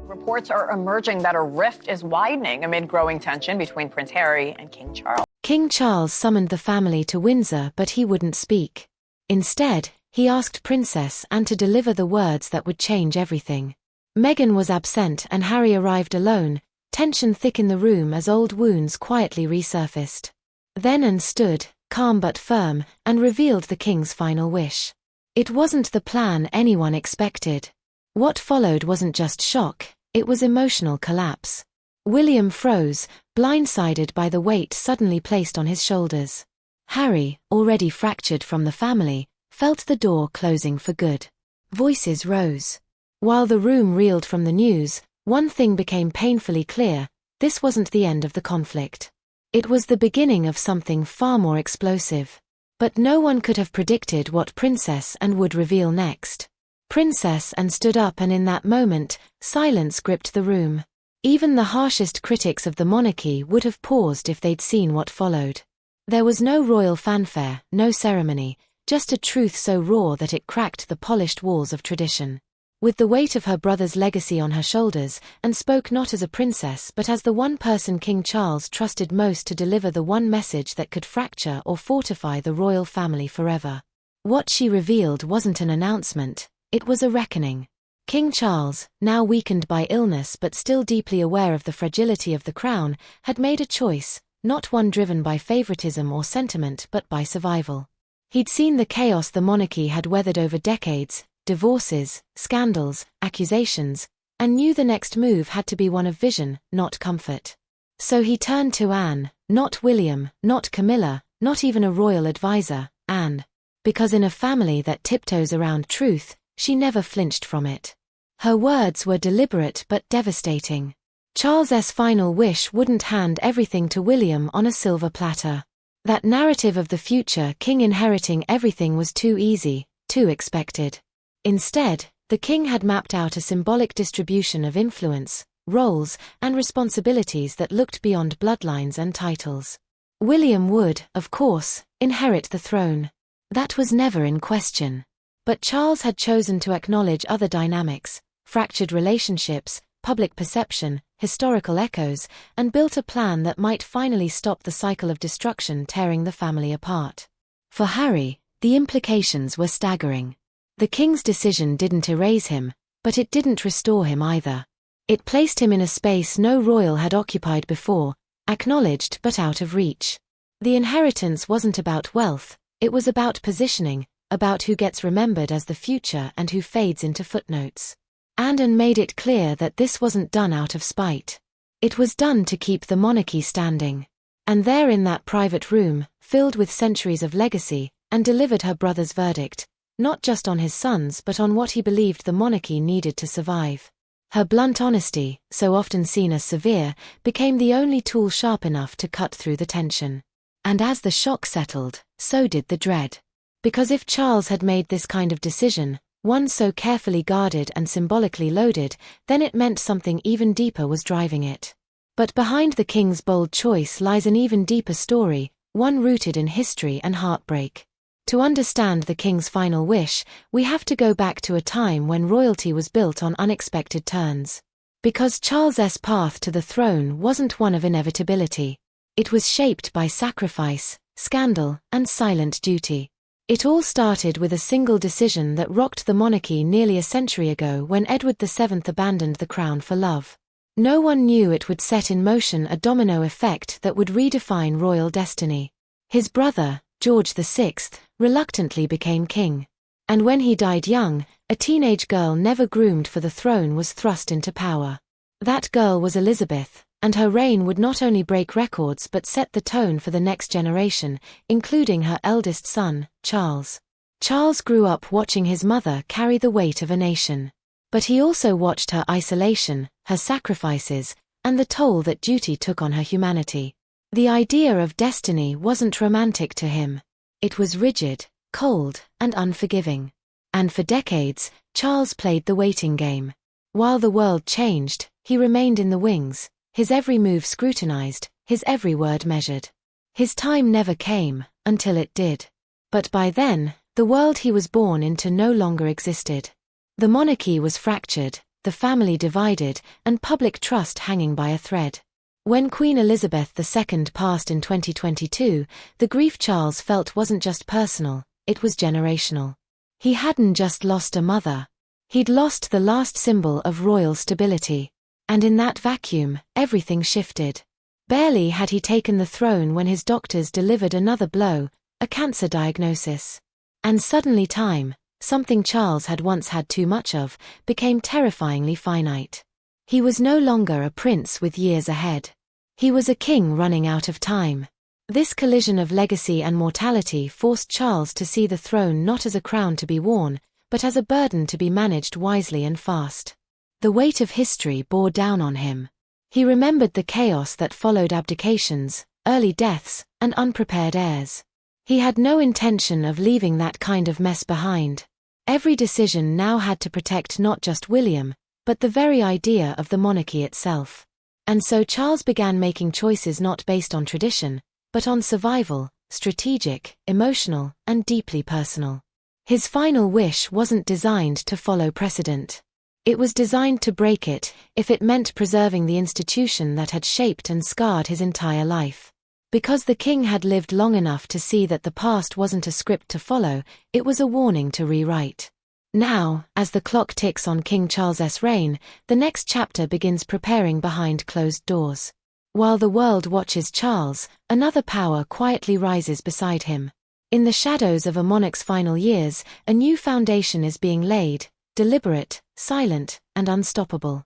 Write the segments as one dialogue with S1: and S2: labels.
S1: Reports are emerging that a rift is widening amid growing tension between Prince Harry and King Charles.
S2: King Charles summoned the family to Windsor, but he wouldn't speak. Instead, he asked Princess Anne to deliver the words that would change everything. Meghan was absent and Harry arrived alone, tension thick in the room as old wounds quietly resurfaced. Then Anne stood, calm but firm, and revealed the king's final wish. It wasn't the plan anyone expected. What followed wasn't just shock, it was emotional collapse. William froze, blindsided by the weight suddenly placed on his shoulders. Harry, already fractured from the family, felt the door closing for good. Voices rose. While the room reeled from the news, one thing became painfully clear: this wasn't the end of the conflict. It was the beginning of something far more explosive. But no one could have predicted what Princess Anne would reveal next. Princess Anne stood up, and in that moment, silence gripped the room. Even the harshest critics of the monarchy would have paused if they'd seen what followed. There was no royal fanfare, no ceremony, just a truth so raw that it cracked the polished walls of tradition. With the weight of her brother's legacy on her shoulders, Anne spoke not as a princess but as the one person King Charles trusted most to deliver the one message that could fracture or fortify the royal family forever. What she revealed wasn't an announcement, it was a reckoning. King Charles, now weakened by illness but still deeply aware of the fragility of the crown, had made a choice, not one driven by favoritism or sentiment but by survival. He'd seen the chaos the monarchy had weathered over decades, divorces, scandals, accusations, and knew the next move had to be one of vision, not comfort. So he turned to Anne, not William, not Camilla, not even a royal advisor, Anne. Because in a family that tiptoes around truth, she never flinched from it. Her words were deliberate but devastating. Charles's final wish wouldn't hand everything to William on a silver platter. That narrative of the future king inheriting everything was too easy, too expected. Instead, the king had mapped out a symbolic distribution of influence, roles, and responsibilities that looked beyond bloodlines and titles. William would, of course, inherit the throne. That was never in question. But Charles had chosen to acknowledge other dynamics, fractured relationships, public perception, historical echoes, and built a plan that might finally stop the cycle of destruction tearing the family apart. For Harry, the implications were staggering. The king's decision didn't erase him, but it didn't restore him either. It placed him in a space no royal had occupied before, acknowledged but out of reach. The inheritance wasn't about wealth, it was about positioning, about who gets remembered as the future and who fades into footnotes. Anne made it clear that this wasn't done out of spite. It was done to keep the monarchy standing. And there in that private room, filled with centuries of legacy, Anne delivered her brother's verdict, not just on his sons but on what he believed the monarchy needed to survive. Her blunt honesty, so often seen as severe, became the only tool sharp enough to cut through the tension. And as the shock settled, so did the dread. Because if Charles had made this kind of decision, one so carefully guarded and symbolically loaded, then it meant something even deeper was driving it. But behind the king's bold choice lies an even deeper story, one rooted in history and heartbreak. To understand the king's final wish, we have to go back to a time when royalty was built on unexpected turns. Because Charles's path to the throne wasn't one of inevitability. It was shaped by sacrifice, scandal, and silent duty. It all started with a single decision that rocked the monarchy nearly a century ago when Edward VII abandoned the crown for love. No one knew it would set in motion a domino effect that would redefine royal destiny. His brother, George VI, reluctantly became king. And when he died young, a teenage girl never groomed for the throne was thrust into power. That girl was Elizabeth, and her reign would not only break records but set the tone for the next generation, including her eldest son, Charles. Charles grew up watching his mother carry the weight of a nation. But he also watched her isolation, her sacrifices, and the toll that duty took on her humanity. The idea of destiny wasn't romantic to him. It was rigid, cold, and unforgiving. And for decades, Charles played the waiting game. While the world changed, he remained in the wings, his every move scrutinized, his every word measured. His time never came, until it did. But by then, the world he was born into no longer existed. The monarchy was fractured, the family divided, and public trust hanging by a thread. When Queen Elizabeth II passed in 2022, the grief Charles felt wasn't just personal, it was generational. He hadn't just lost a mother. He'd lost the last symbol of royal stability. And in that vacuum, everything shifted. Barely had he taken the throne when his doctors delivered another blow, a cancer diagnosis. And suddenly time, something Charles had once had too much of, became terrifyingly finite. He was no longer a prince with years ahead. He was a king running out of time. This collision of legacy and mortality forced Charles to see the throne not as a crown to be worn, but as a burden to be managed wisely and fast. The weight of history bore down on him. He remembered the chaos that followed abdications, early deaths, and unprepared heirs. He had no intention of leaving that kind of mess behind. Every decision now had to protect not just William, but the very idea of the monarchy itself. And so Charles began making choices not based on tradition, but on survival, strategic, emotional, and deeply personal. His final wish wasn't designed to follow precedent. It was designed to break it, if it meant preserving the institution that had shaped and scarred his entire life. Because the king had lived long enough to see that the past wasn't a script to follow, it was a warning to rewrite. Now, as the clock ticks on King Charles's reign, the next chapter begins preparing behind closed doors. While the world watches Charles, another power quietly rises beside him. In the shadows of a monarch's final years, a new foundation is being laid, deliberate, silent, and unstoppable.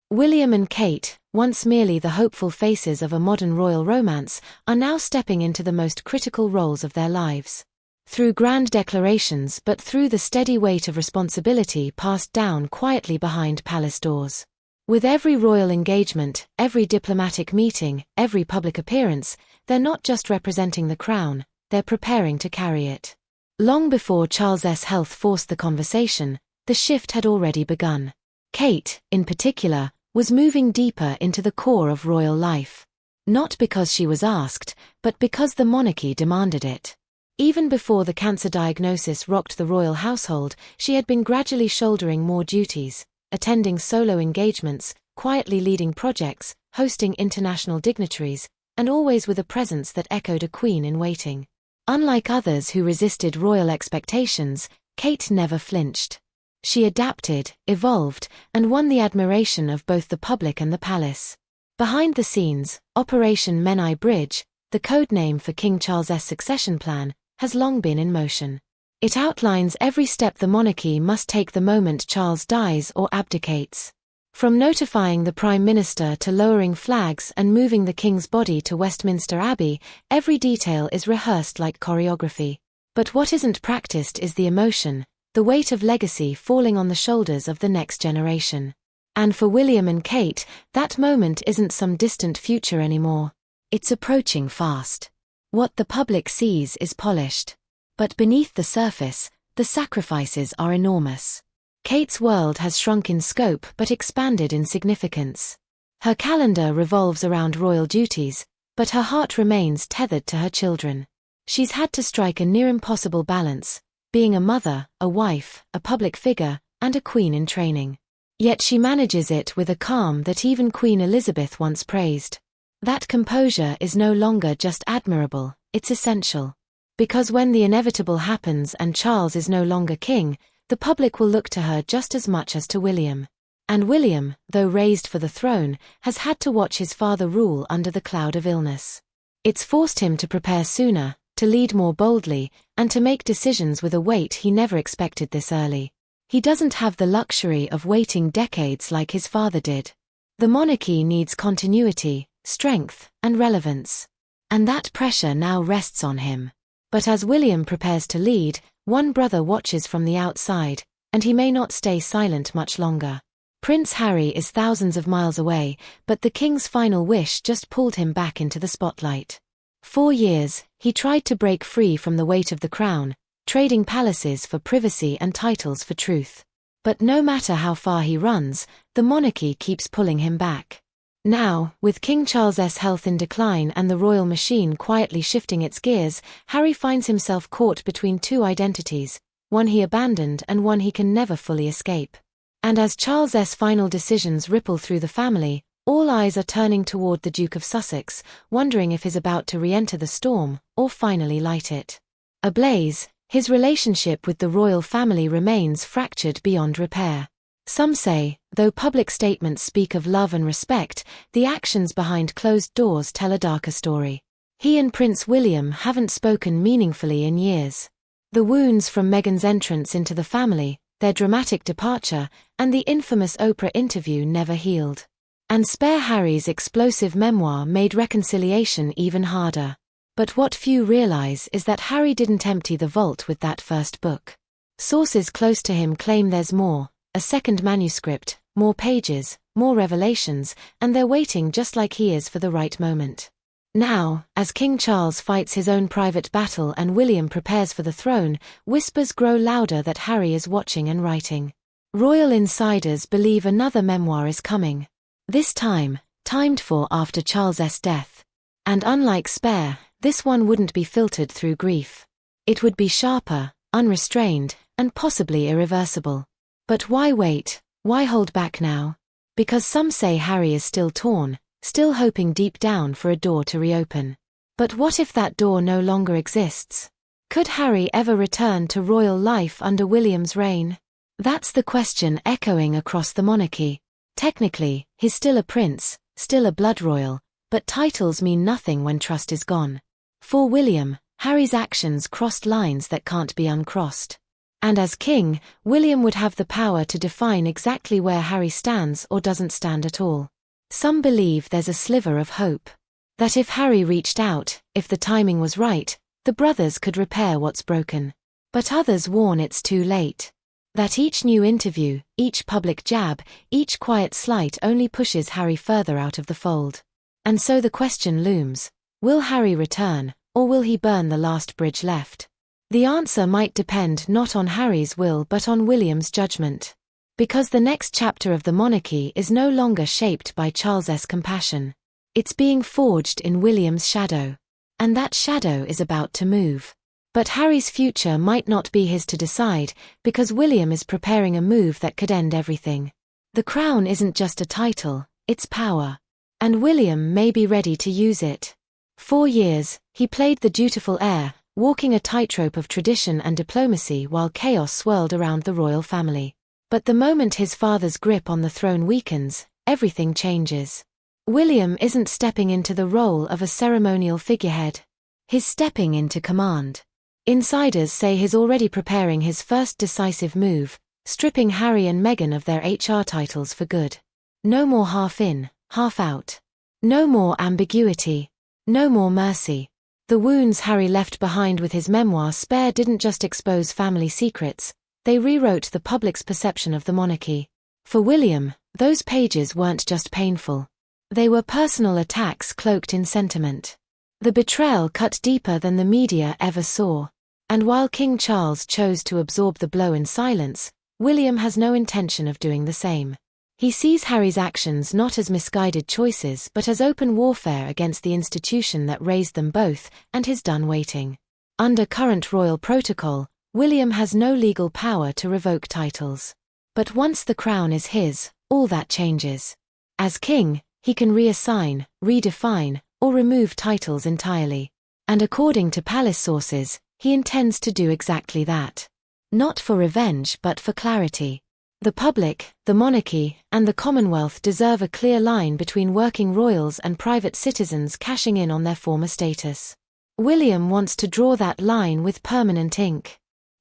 S2: William and Kate, once merely the hopeful faces of a modern royal romance, are now stepping into the most critical roles of their lives. Through grand declarations but through the steady weight of responsibility passed down quietly behind palace doors. With every royal engagement, every diplomatic meeting, every public appearance, they're not just representing the crown, they're preparing to carry it. Long before Charles's health forced the conversation, the shift had already begun. Kate, in particular, was moving deeper into the core of royal life. Not because she was asked, but because the monarchy demanded it. Even before the cancer diagnosis rocked the royal household, she had been gradually shouldering more duties, attending solo engagements, quietly leading projects, hosting international dignitaries, and always with a presence that echoed a queen in waiting. Unlike others who resisted royal expectations, Kate never flinched. She adapted, evolved, and won the admiration of both the public and the palace. Behind the scenes, Operation Menai Bridge, the codename for King Charles's succession plan, has long been in motion. It outlines every step the monarchy must take the moment Charles dies or abdicates. From notifying the Prime Minister to lowering flags and moving the King's body to Westminster Abbey, every detail is rehearsed like choreography. But what isn't practiced is the emotion, the weight of legacy falling on the shoulders of the next generation. And for William and Kate, that moment isn't some distant future anymore. It's approaching fast. What the public sees is polished. But beneath the surface, the sacrifices are enormous. Kate's world has shrunk in scope but expanded in significance. Her calendar revolves around royal duties, but her heart remains tethered to her children. She's had to strike a near-impossible balance, being a mother, a wife, a public figure, and a queen in training. Yet she manages it with a calm that even Queen Elizabeth once praised. That composure is no longer just admirable, it's essential. Because when the inevitable happens and Charles is no longer king, the public will look to her just as much as to William. And William, though raised for the throne, has had to watch his father rule under the cloud of illness. It's forced him to prepare sooner, to lead more boldly, and to make decisions with a weight he never expected this early. He doesn't have the luxury of waiting decades like his father did. The monarchy needs continuity, strength, and relevance. And that pressure now rests on him. But as William prepares to lead, one brother watches from the outside, and he may not stay silent much longer. Prince Harry is thousands of miles away, but the king's final wish just pulled him back into the spotlight. 4 years, he tried to break free from the weight of the crown, trading palaces for privacy and titles for truth. But no matter how far he runs, the monarchy keeps pulling him back. Now, with King Charles's health in decline and the royal machine quietly shifting its gears, Harry finds himself caught between two identities, one he abandoned and one he can never fully escape. And as Charles's final decisions ripple through the family, all eyes are turning toward the Duke of Sussex, wondering if he's about to re-enter the storm, or finally light it. Ablaze, his relationship with the royal family remains fractured beyond repair. Some say, though public statements speak of love and respect, the actions behind closed doors tell a darker story. He and Prince William haven't spoken meaningfully in years. The wounds from Meghan's entrance into the family, their dramatic departure, and the infamous Oprah interview never healed. And Spare Harry's explosive memoir made reconciliation even harder. But what few realize is that Harry didn't empty the vault with that first book. Sources close to him claim there's more, a second manuscript, more pages, more revelations, and they're waiting just like he is for the right moment. Now, as King Charles fights his own private battle and William prepares for the throne, whispers grow louder that Harry is watching and writing. Royal insiders believe another memoir is coming. This time, timed for after Charles's death. And unlike Spare, this one wouldn't be filtered through grief. It would be sharper, unrestrained, and possibly irreversible. But why wait? Why hold back now? Because some say Harry is still torn, still hoping deep down for a door to reopen. But what if that door no longer exists? Could Harry ever return to royal life under William's reign? That's the question echoing across the monarchy. Technically, he's still a prince, still a blood royal, but titles mean nothing when trust is gone. For William, Harry's actions crossed lines that can't be uncrossed. And as king, William would have the power to define exactly where Harry stands or doesn't stand at all. Some believe there's a sliver of hope. That if Harry reached out, if the timing was right, the brothers could repair what's broken. But others warn it's too late. That each new interview, each public jab, each quiet slight only pushes Harry further out of the fold. And so the question looms, will Harry return, or will he burn the last bridge left? The answer might depend not on Harry's will but on William's judgment. Because the next chapter of the monarchy is no longer shaped by Charles's compassion. It's being forged in William's shadow. And that shadow is about to move. But Harry's future might not be his to decide, because William is preparing a move that could end everything. The crown isn't just a title, it's power. And William may be ready to use it. 4 years, he played the dutiful heir, walking a tightrope of tradition and diplomacy while chaos swirled around the royal family. But the moment his father's grip on the throne weakens, everything changes. William isn't stepping into the role of a ceremonial figurehead. He's stepping into command. Insiders say he's already preparing his first decisive move, stripping Harry and Meghan of their HR titles for good. No more half in, half out. No more ambiguity. No more mercy. The wounds Harry left behind with his memoir Spare didn't just expose family secrets, they rewrote the public's perception of the monarchy. For William, those pages weren't just painful. They were personal attacks cloaked in sentiment. The betrayal cut deeper than the media ever saw. And while King Charles chose to absorb the blow in silence, William has no intention of doing the same. He sees Harry's actions not as misguided choices but as open warfare against the institution that raised them both, and he's done waiting. Under current royal protocol, William has no legal power to revoke titles. But once the crown is his, all that changes. As king, he can reassign, redefine, or remove titles entirely. And according to palace sources, he intends to do exactly that. Not for revenge but for clarity. The public, the monarchy, and the Commonwealth deserve a clear line between working royals and private citizens cashing in on their former status. William wants to draw that line with permanent ink.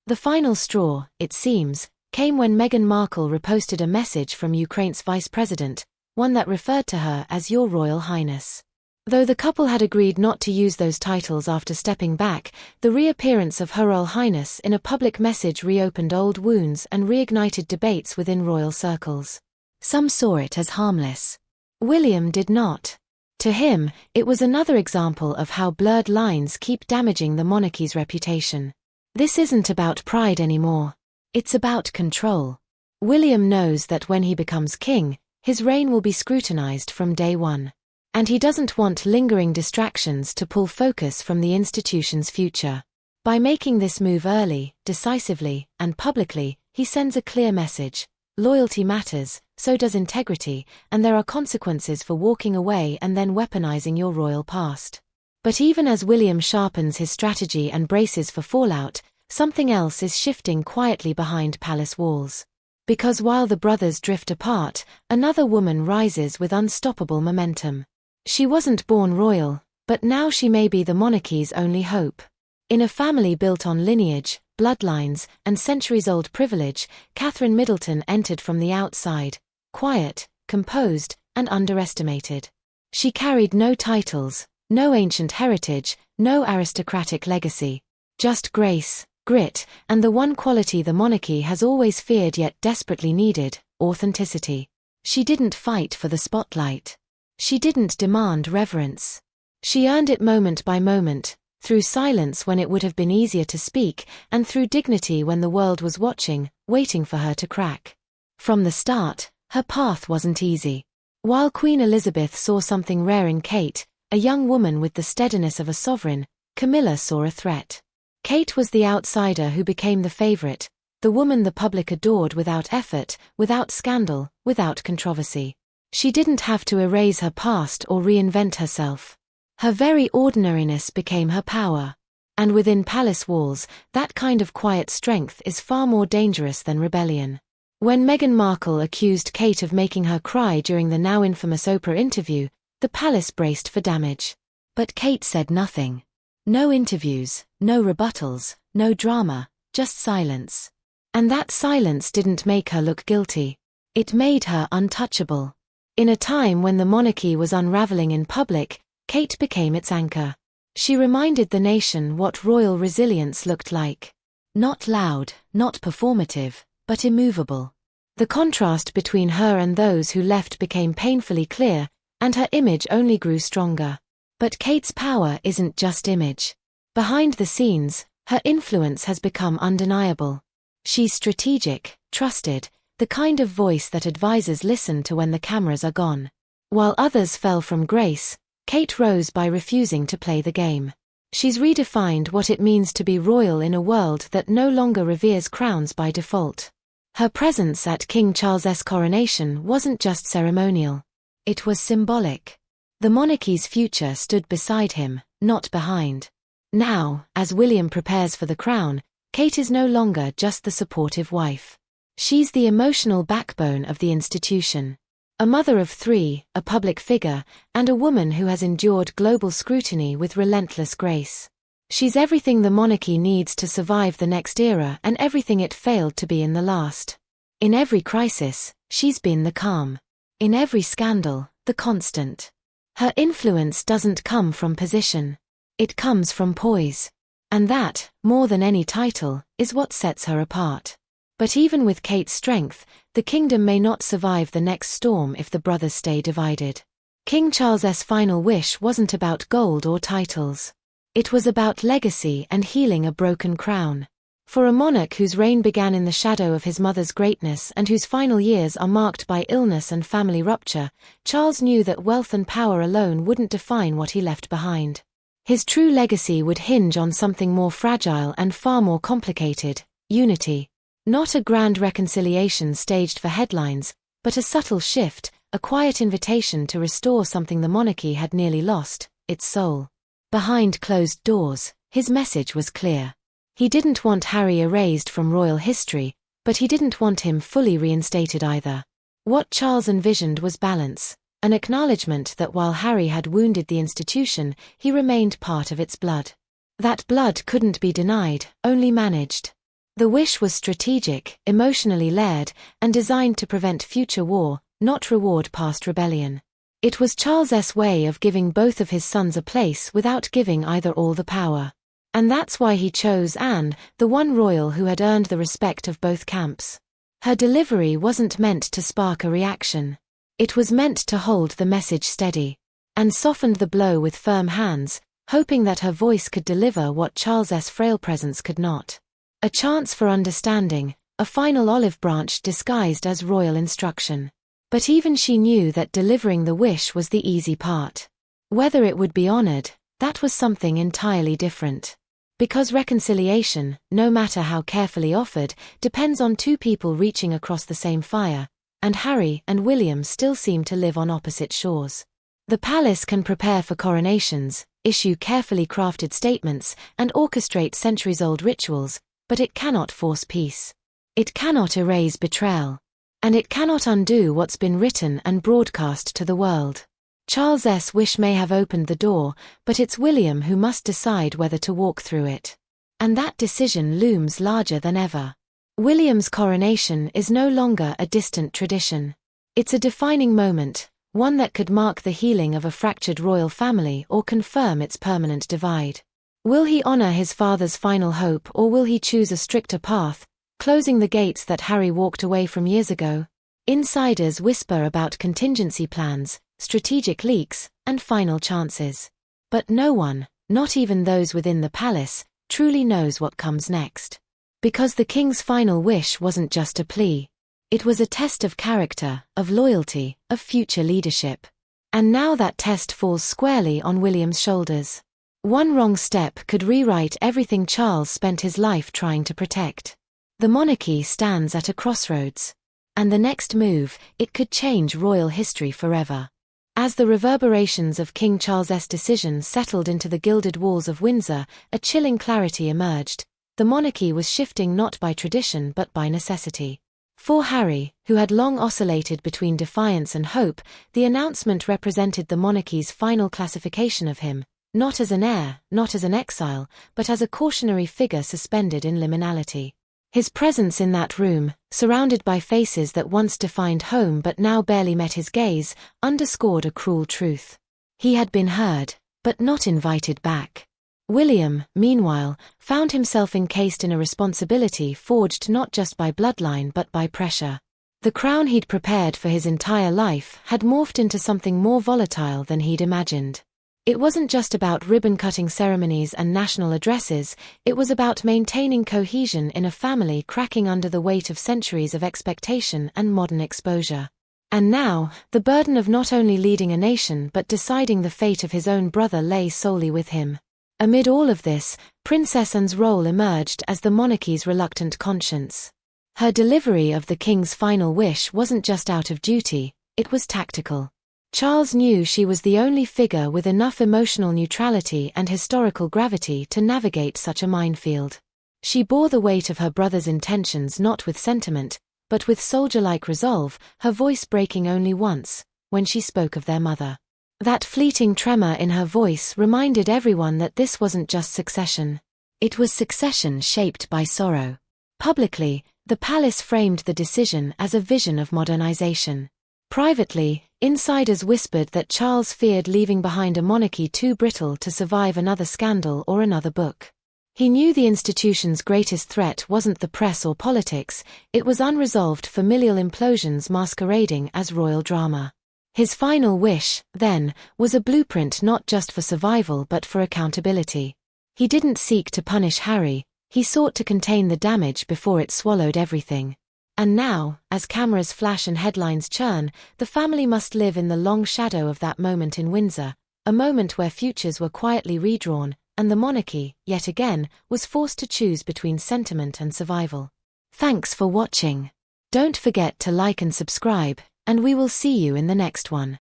S2: The final straw, it seems, came when Meghan Markle reposted a message from Ukraine's vice president, one that referred to her as Your Royal Highness. Though the couple had agreed not to use those titles after stepping back, the reappearance of Her Royal Highness in a public message reopened old wounds and reignited debates within royal circles. Some saw it as harmless. William did not. To him, it was another example of how blurred lines keep damaging the monarchy's reputation. This isn't about pride anymore. It's about control. William knows that when he becomes king, his reign will be scrutinized from day one. And he doesn't want lingering distractions to pull focus from the institution's future. By making this move early, decisively, and publicly, he sends a clear message. Loyalty matters, so does integrity, and there are consequences for walking away and then weaponizing your royal past. But even as William sharpens his strategy and braces for fallout, something else is shifting quietly behind palace walls. Because while the brothers drift apart, another woman rises with unstoppable momentum. She wasn't born royal, but now she may be the monarchy's only hope. In a family built on lineage, bloodlines, and centuries-old privilege, Catherine Middleton entered from the outside, quiet, composed, and underestimated. She carried no titles, no ancient heritage, no aristocratic legacy. Just grace, grit, and the one quality the monarchy has always feared yet desperately needed, authenticity. She didn't fight for the spotlight. She didn't demand reverence. She earned it moment by moment, through silence when it would have been easier to speak, and through dignity when the world was watching, waiting for her to crack. From the start, her path wasn't easy. While Queen Elizabeth saw something rare in Kate, a young woman with the steadiness of a sovereign, Camilla saw a threat. Kate was the outsider who became the favorite, the woman the public adored without effort, without scandal, without controversy. She didn't have to erase her past or reinvent herself. Her very ordinariness became her power. And within palace walls, that kind of quiet strength is far more dangerous than rebellion. When Meghan Markle accused Kate of making her cry during the now infamous Oprah interview, the palace braced for damage. But Kate said nothing. No interviews, no rebuttals, no drama, just silence. And that silence didn't make her look guilty. It made her untouchable. In a time when the monarchy was unraveling in public, Kate became its anchor. She reminded the nation what royal resilience looked like. Not loud, not performative, but immovable. The contrast between her and those who left became painfully clear, and her image only grew stronger. But Kate's power isn't just image. Behind the scenes, her influence has become undeniable. She's strategic, trusted, the kind of voice that advisors listen to when the cameras are gone. While others fell from grace, Kate rose by refusing to play the game. She's redefined what it means to be royal in a world that no longer reveres crowns by default. Her presence at King Charles's coronation wasn't just ceremonial. It was symbolic. The monarchy's future stood beside him, not behind. Now, as William prepares for the crown, Kate is no longer just the supportive wife. She's the emotional backbone of the institution. A mother of three, a public figure, and a woman who has endured global scrutiny with relentless grace. She's everything the monarchy needs to survive the next era and everything it failed to be in the last. In every crisis, she's been the calm. In every scandal, the constant. Her influence doesn't come from position. It comes from poise. And that, more than any title, is what sets her apart. But even with Kate's strength, the kingdom may not survive the next storm if the brothers stay divided. King Charles's final wish wasn't about gold or titles. It was about legacy and healing a broken crown. For a monarch whose reign began in the shadow of his mother's greatness and whose final years are marked by illness and family rupture, Charles knew that wealth and power alone wouldn't define what he left behind. His true legacy would hinge on something more fragile and far more complicated: unity. Not a grand reconciliation staged for headlines, but a subtle shift, a quiet invitation to restore something the monarchy had nearly lost, its soul. Behind closed doors, his message was clear. He didn't want Harry erased from royal history, but he didn't want him fully reinstated either. What Charles envisioned was balance, an acknowledgement that while Harry had wounded the institution, he remained part of its blood. That blood couldn't be denied, only managed. The wish was strategic, emotionally layered, and designed to prevent future war, not reward past rebellion. It was Charles's way of giving both of his sons a place without giving either all the power. And that's why he chose Anne, the one royal who had earned the respect of both camps. Her delivery wasn't meant to spark a reaction. It was meant to hold the message steady, and softened the blow with firm hands, hoping that her voice could deliver what Charles's frail presence could not. A chance for understanding, a final olive branch disguised as royal instruction. But even she knew that delivering the wish was the easy part. Whether it would be honored, that was something entirely different. Because reconciliation, no matter how carefully offered, depends on two people reaching across the same fire, and Harry and William still seem to live on opposite shores. The palace can prepare for coronations, issue carefully crafted statements, and orchestrate centuries-old rituals, but it cannot force peace. It cannot erase betrayal. And it cannot undo what's been written and broadcast to the world. Charles's wish may have opened the door, but it's William who must decide whether to walk through it. And that decision looms larger than ever. William's coronation is no longer a distant tradition. It's a defining moment, one that could mark the healing of a fractured royal family or confirm its permanent divide. Will he honor his father's final hope, or will he choose a stricter path, closing the gates that Harry walked away from years ago? Insiders whisper about contingency plans, strategic leaks, and final chances. But no one, not even those within the palace, truly knows what comes next. Because the king's final wish wasn't just a plea. It was a test of character, of loyalty, of future leadership. And now that test falls squarely on William's shoulders. One wrong step could rewrite everything Charles spent his life trying to protect. The monarchy stands at a crossroads. And the next move, it could change royal history forever. As the reverberations of King Charles's decision settled into the gilded walls of Windsor, a chilling clarity emerged. The monarchy was shifting not by tradition but by necessity. For Harry, who had long oscillated between defiance and hope, the announcement represented the monarchy's final classification of him, not as an heir, not as an exile, but as a cautionary figure suspended in liminality. His presence in that room, surrounded by faces that once defined home but now barely met his gaze, underscored a cruel truth. He had been heard, but not invited back. William, meanwhile, found himself encased in a responsibility forged not just by bloodline but by pressure. The crown he'd prepared for his entire life had morphed into something more volatile than he'd imagined. It wasn't just about ribbon-cutting ceremonies and national addresses, it was about maintaining cohesion in a family cracking under the weight of centuries of expectation and modern exposure. And now, the burden of not only leading a nation but deciding the fate of his own brother lay solely with him. Amid all of this, Princess Anne's role emerged as the monarchy's reluctant conscience. Her delivery of the king's final wish wasn't just out of duty, it was tactical. Charles knew she was the only figure with enough emotional neutrality and historical gravity to navigate such a minefield. She bore the weight of her brother's intentions not with sentiment, but with soldier-like resolve, her voice breaking only once, when she spoke of their mother. That fleeting tremor in her voice reminded everyone that this wasn't just succession. It was succession shaped by sorrow. Publicly, the palace framed the decision as a vision of modernization. Privately, insiders whispered that Charles feared leaving behind a monarchy too brittle to survive another scandal or another book. He knew the institution's greatest threat wasn't the press or politics, it was unresolved familial implosions masquerading as royal drama. His final wish, then, was a blueprint not just for survival but for accountability. He didn't seek to punish Harry, he sought to contain the damage before it swallowed everything. And now, as cameras flash and headlines churn, the family must live in the long shadow of that moment in Windsor, a moment where futures were quietly redrawn, and the monarchy, yet again, was forced to choose between sentiment and survival. Thanks for watching. Don't forget to like and subscribe, and we will see you in the next one.